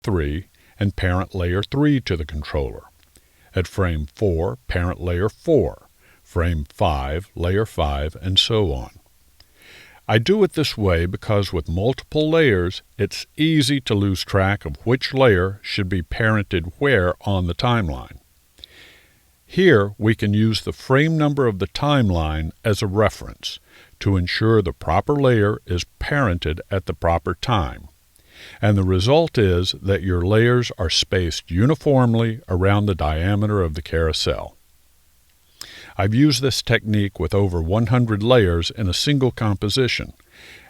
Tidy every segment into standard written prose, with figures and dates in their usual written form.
3 and parent layer 3 to the controller. At frame 4, parent layer 4, frame 5, layer 5, and so on. I do it this way because with multiple layers, it's easy to lose track of which layer should be parented where on the timeline. Here, we can use the frame number of the timeline as a reference to ensure the proper layer is parented at the proper time. And the result is that your layers are spaced uniformly around the diameter of the carousel. I've used this technique with over 100 layers in a single composition,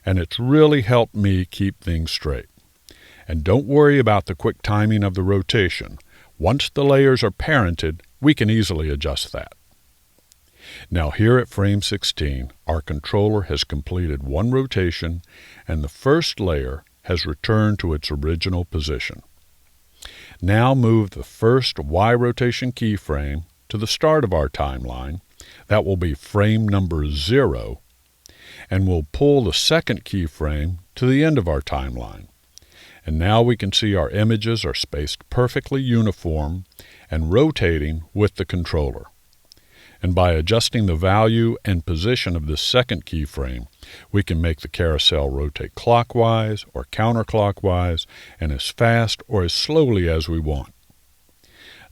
and it's really helped me keep things straight. And don't worry about the quick timing of the rotation. Once the layers are parented, we can easily adjust that. Now here at frame 16, our controller has completed one rotation, and the first layer has returned to its original position. Now move the first Y rotation keyframe to the start of our timeline. That will be frame number 0, and we'll pull the second keyframe to the end of our timeline. And now we can see our images are spaced perfectly uniform and rotating with the controller. And by adjusting the value and position of this second keyframe, we can make the carousel rotate clockwise or counterclockwise and as fast or as slowly as we want.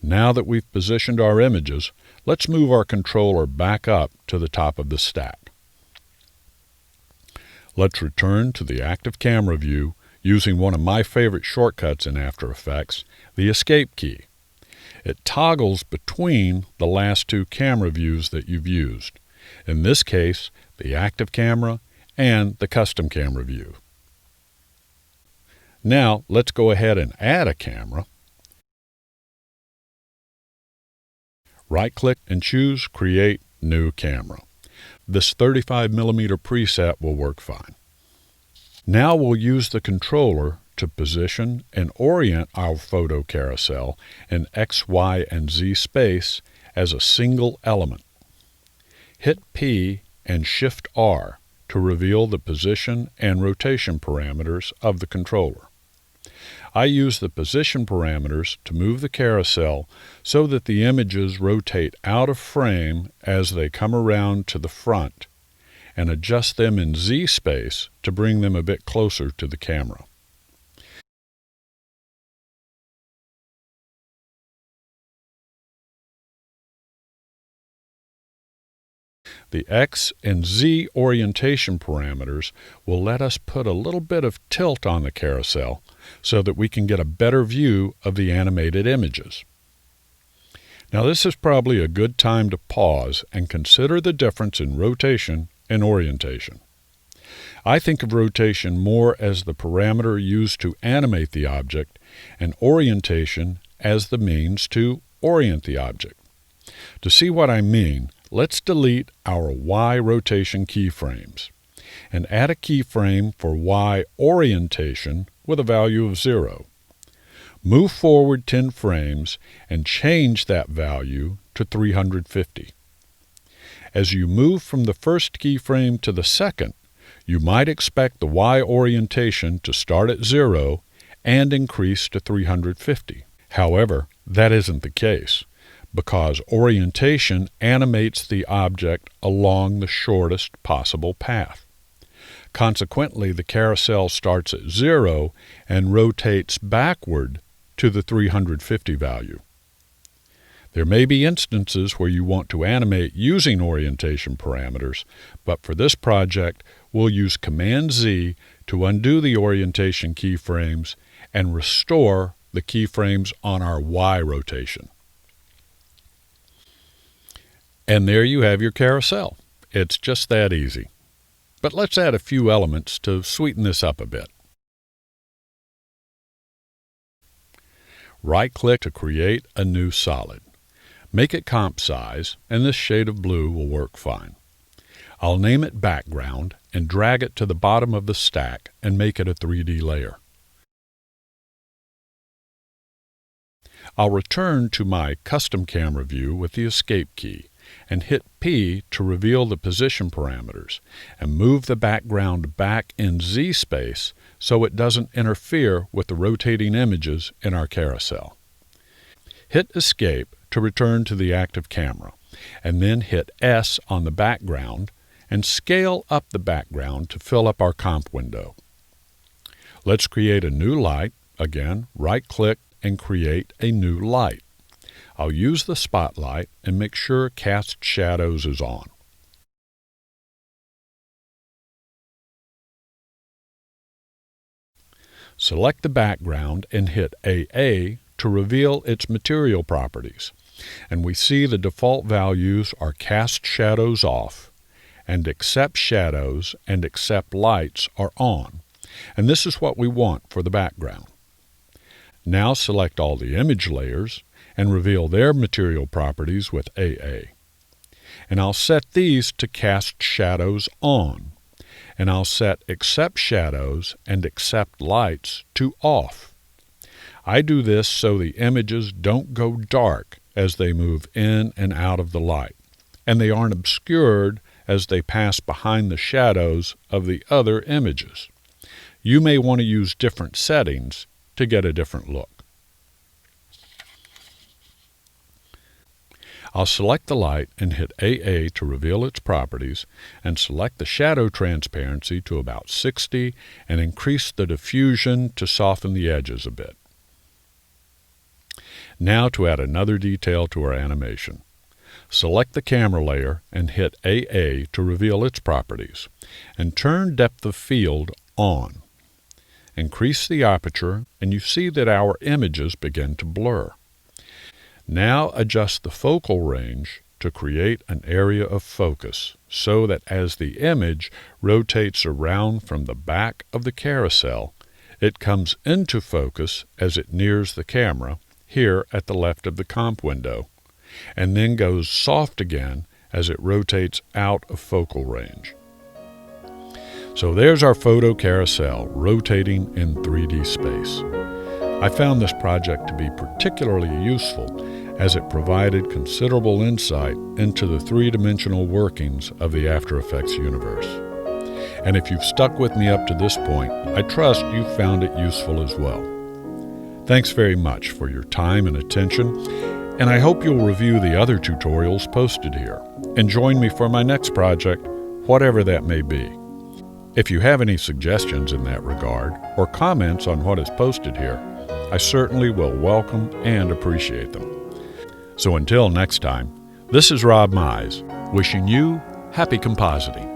Now that we've positioned our images, let's move our controller back up to the top of the stack. Let's return to the active camera view using one of my favorite shortcuts in After Effects, the Escape key. It toggles between the last two camera views that you've used, in this case, the active camera and the custom camera view. Now, let's go ahead and add a camera. Right-click and choose Create New Camera. This 35mm preset will work fine. Now we'll use the controller to position and orient our photo carousel in X, Y, and Z space as a single element. Hit P and Shift R to reveal the position and rotation parameters of the controller. I use the position parameters to move the carousel so that the images rotate out of frame as they come around to the front, and adjust them in Z space to bring them a bit closer to the camera. The X and Z orientation parameters will let us put a little bit of tilt on the carousel so that we can get a better view of the animated images. Now this is probably a good time to pause and consider the difference in rotation and orientation. I think of rotation more as the parameter used to animate the object, and orientation as the means to orient the object. To see what I mean, let's delete our Y rotation keyframes and add a keyframe for Y orientation with a value of 0. Move forward 10 frames and change that value to 350. As you move from the first keyframe to the second, you might expect the Y orientation to start at 0 and increase to 350. However, that isn't the case, because orientation animates the object along the shortest possible path. Consequently, the carousel starts at 0 and rotates backward to the 350 value. There may be instances where you want to animate using orientation parameters, but for this project, we'll use Command-Z to undo the orientation keyframes and restore the keyframes on our Y rotation. And there you have your carousel. It's just that easy. But let's add a few elements to sweeten this up a bit. Right-click to create a new solid. Make it comp size, and this shade of blue will work fine. I'll name it Background and drag it to the bottom of the stack and make it a 3D layer. I'll return to my custom camera view with the Escape key and hit P to reveal the position parameters, and move the background back in Z space so it doesn't interfere with the rotating images in our carousel. Hit Escape to return to the active camera, and then hit S on the background and scale up the background to fill up our comp window. Let's create a new light. Again, right-click and create a new light. I'll use the spotlight and make sure Cast Shadows is on. Select the background and hit AA to reveal its material properties, and we see the default values are Cast Shadows off, and Accept Shadows and Accept Lights are on, and this is what we want for the background. Now select all the image layers and reveal their material properties with AA. And I'll set these to Cast Shadows on, and I'll set Accept Shadows and Accept Lights to off. I do this so the images don't go dark as they move in and out of the light, and they aren't obscured as they pass behind the shadows of the other images. You may want to use different settings to get a different look. I'll select the light and hit AA to reveal its properties, and select the shadow transparency to about 60 and increase the diffusion to soften the edges a bit. Now to add another detail to our animation. Select the camera layer and hit AA to reveal its properties, and turn depth of field on. Increase the aperture, and you see that our images begin to blur. Now adjust the focal range to create an area of focus so that as the image rotates around from the back of the carousel, it comes into focus as it nears the camera here at the left of the comp window, and then goes soft again as it rotates out of focal range. So there's our photo carousel rotating in 3D space. I found this project to be particularly useful as it provided considerable insight into the three-dimensional workings of the After Effects universe. And if you've stuck with me up to this point, I trust you found it useful as well. Thanks very much for your time and attention, and I hope you'll review the other tutorials posted here and join me for my next project, whatever that may be. If you have any suggestions in that regard or comments on what is posted here, I certainly will welcome and appreciate them. So until next time, this is Rob Mize, wishing you happy compositing.